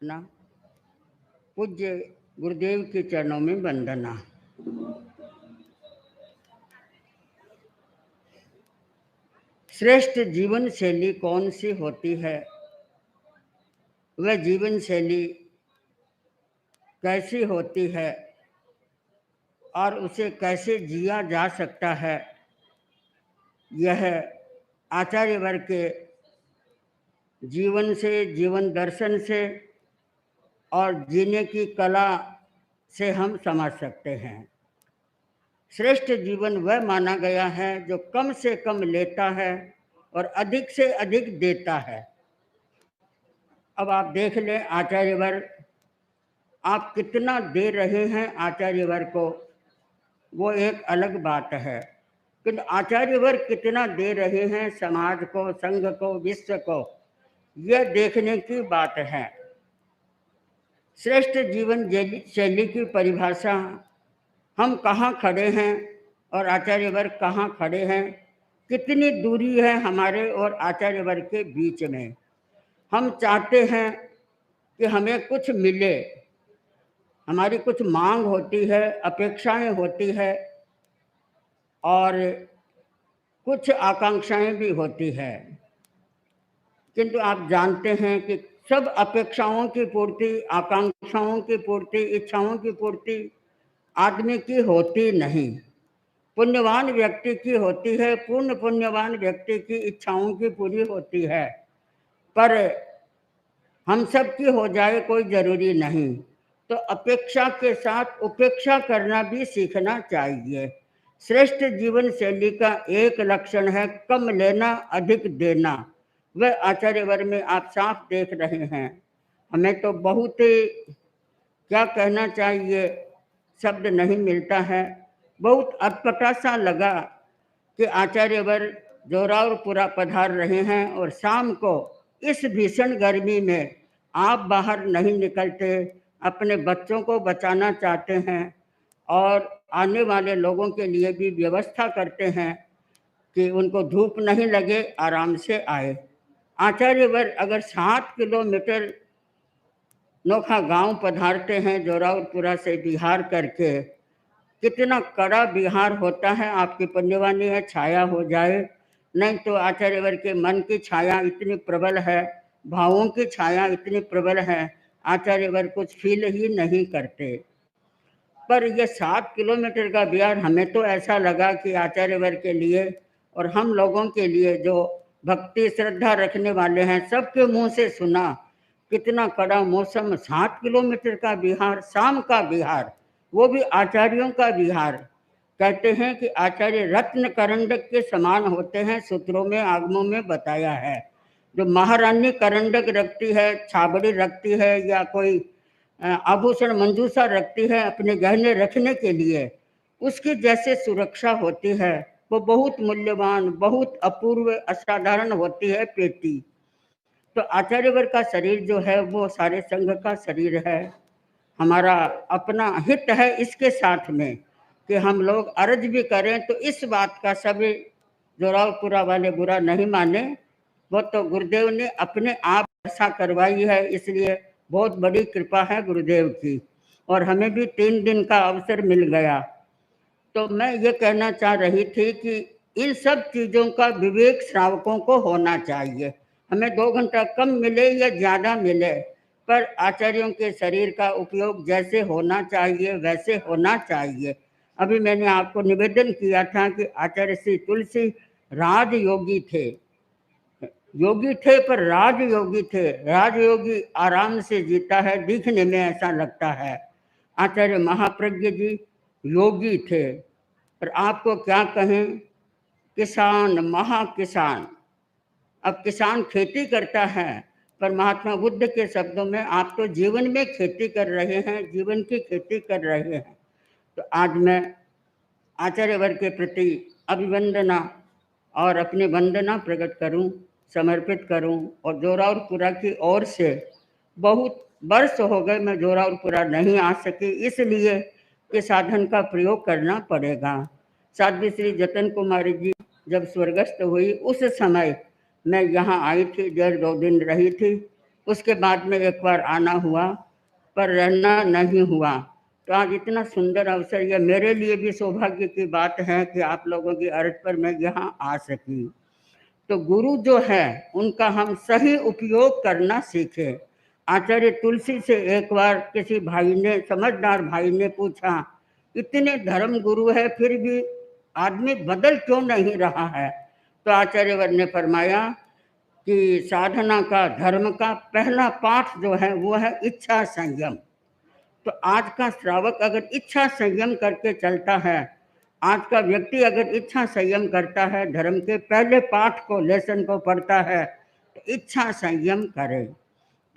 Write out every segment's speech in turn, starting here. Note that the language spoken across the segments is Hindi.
ना पूज्य गुरुदेव के चरणों में वंदना। श्रेष्ठ जीवन शैली कौन सी होती है, वह जीवन शैली कैसी होती है और उसे कैसे जिया जा सकता है, यह आचार्य वर्ग के जीवन से, जीवन दर्शन से और जीने की कला से हम समझ सकते हैं। श्रेष्ठ जीवन वह माना गया है जो कम से कम लेता है और अधिक से अधिक देता है। अब आप देख लें आचार्य वर्ग, आप कितना दे रहे हैं आचार्य वर्ग को, वो एक अलग बात है, किंतु आचार्य वर्ग कितना दे रहे हैं समाज को, संघ को, विश्व को, यह देखने की बात है। श्रेष्ठ जीवन शैली की परिभाषा, हम कहाँ खड़े हैं और आचार्य वर्ग कहाँ खड़े हैं, कितनी दूरी है हमारे और आचार्य वर्ग के बीच में। हम चाहते हैं कि हमें कुछ मिले, हमारी कुछ मांग होती है, अपेक्षाएं होती है और कुछ आकांक्षाएं भी होती है, किंतु आप जानते हैं कि सब अपेक्षाओं की पूर्ति, आकांक्षाओं की पूर्ति, इच्छाओं की पूर्ति आदमी की होती नहीं। पुण्यवान व्यक्ति की होती है, पूर्ण पुण्यवान व्यक्ति की इच्छाओं की पूरी होती है, पर हम सब की हो जाए कोई जरूरी नहीं। तो अपेक्षा के साथ उपेक्षा करना भी सीखना चाहिए। श्रेष्ठ जीवन शैली का एक लक्षण है कम लेना अधिक देना। वह आचार्य वर्ग में आप साफ देख रहे हैं। हमें तो बहुत क्या कहना चाहिए, शब्द नहीं मिलता है। बहुत अटपटा सा लगा कि आचार्य वर्ग जोरावरपुरा पधार रहे हैं और शाम को इस भीषण गर्मी में आप बाहर नहीं निकलते, अपने बच्चों को बचाना चाहते हैं और आने वाले लोगों के लिए भी व्यवस्था करते हैं कि उनको धूप नहीं लगे, आराम से आए। आचार्य वर्ग अगर 7 किलोमीटर नोखा गांव पधारते हैं जोरावरपुरा से बिहार करके, कितना कड़ा बिहार होता है। आपकी पुण्यवानी है छाया हो जाए, नहीं तो आचार्य वर्ग के मन की छाया इतनी प्रबल है, भावों की छाया इतनी प्रबल है, आचार्य वर्ग कुछ फील ही नहीं करते। पर यह 7 किलोमीटर का बिहार हमें तो ऐसा लगा कि आचार्य वर्ग के लिए और हम लोगों के लिए जो भक्ति श्रद्धा रखने वाले हैं, सबके मुंह से सुना कितना कड़ा मौसम, 7 किलोमीटर का बिहार, शाम का बिहार, वो भी आचार्यों का बिहार। कहते हैं कि आचार्य रत्न करंडक के समान होते हैं, सूत्रों में आगमों में बताया है। जो महारानी करंडक रखती है, छाबड़ी रखती है या कोई आभूषण मंजूषा रखती है अपने गहने रखने के लिए, उसकी जैसे सुरक्षा होती है, वो बहुत मूल्यवान, बहुत अपूर्व, असाधारण होती है पेटी। तो आचार्य वर्ग का शरीर जो है वो सारे संघ का शरीर है। हमारा अपना हित है इसके साथ में कि हम लोग अर्ज भी करें तो इस बात का सभी जोरावरपुरा वाले बुरा नहीं माने। वो तो गुरुदेव ने अपने आप ऐसा करवाई है, इसलिए बहुत बड़ी कृपा है गुरुदेव की, और हमें भी 3 दिन का अवसर मिल गया। तो मैं ये कहना चाह रही थी कि इन सब चीज़ों का विवेक श्रावकों को होना चाहिए। हमें 2 घंटा कम मिले या ज़्यादा मिले, पर आचार्यों के शरीर का उपयोग जैसे होना चाहिए वैसे होना चाहिए। अभी मैंने आपको निवेदन किया था कि आचार्य श्री तुलसी राजयोगी थे, योगी थे पर राजयोगी थे। राजयोगी आराम से जीता है, दिखने में ऐसा लगता है। आचार्य महाप्रज्ञ जी योगी थे, पर आपको क्या कहें, किसान, महाकिसान। अब किसान खेती करता है, पर महात्मा बुद्ध के शब्दों में आप तो जीवन में खेती कर रहे हैं, जीवन की खेती कर रहे हैं। तो आज मैं आचार्य वर्ग के प्रति अभिवंदना और अपनी वंदना प्रकट करूं, समर्पित करूं। और जोरावरपुरा की ओर से बहुत वर्ष हो गए मैं जोरावरपुरा नहीं आ सकी, इसलिए कि साधन का प्रयोग करना पड़ेगा। साध्वी श्री जतन कुमारी जी जब स्वर्गस्थ हुई उस समय मैं यहाँ आई थी, 1.5-2 दिन रही थी। उसके बाद में एक बार आना हुआ, पर रहना नहीं हुआ। तो आज इतना सुंदर अवसर, यह मेरे लिए भी सौभाग्य की बात है कि आप लोगों की अर्ज पर मैं यहाँ आ सकी। तो गुरु जो है उनका हम सही उपयोग करना सीखें। आचार्य तुलसी से एक बार किसी भाई ने, समझदार भाई ने पूछा, इतने धर्म गुरु है फिर भी आदमी बदल क्यों नहीं रहा है? तो आचार्यवर ने फरमाया कि साधना का, धर्म का पहला पाठ जो है वो है इच्छा संयम। तो आज का श्रावक अगर इच्छा संयम करके चलता है, आज का व्यक्ति अगर इच्छा संयम करता है, धर्म के पहले पाठ को, लेसन को पढ़ता है, तो इच्छा संयम करे।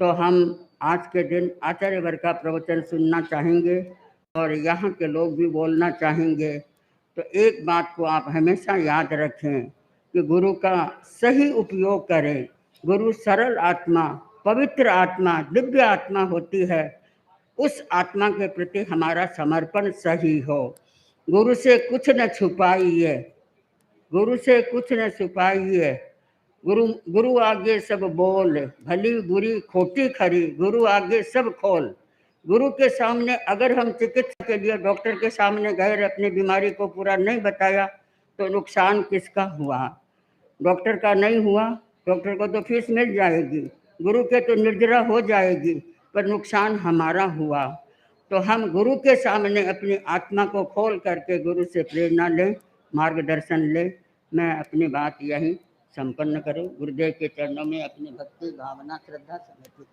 तो हम आज के दिन आचार्यवर का प्रवचन सुनना चाहेंगे और यहाँ के लोग भी बोलना चाहेंगे। तो एक बात को आप हमेशा याद रखें कि गुरु का सही उपयोग करें। गुरु सरल आत्मा, पवित्र आत्मा, दिव्य आत्मा होती है। उस आत्मा के प्रति हमारा समर्पण सही हो। गुरु से कुछ न छुपाइए, गुरु से कुछ न छुपाइए। गुरु आगे सब बोल, भली बुरी खोटी खरी, गुरु आगे सब खोल। गुरु के सामने अगर हम चिकित्सा के लिए डॉक्टर के सामने गए, अपनी बीमारी को पूरा नहीं बताया, तो नुकसान किसका हुआ? डॉक्टर का नहीं हुआ, डॉक्टर को तो फीस मिल जाएगी, गुरु के तो निर्जरा हो जाएगी, पर नुकसान हमारा हुआ। तो हम गुरु के सामने अपनी आत्मा को खोल करके गुरु से प्रेरणा लें, मार्गदर्शन लें। मैं अपनी बात यही संपन्न करूं। गुरुदेव के चरणों में अपनी भक्ति भावना श्रद्धा समर्पित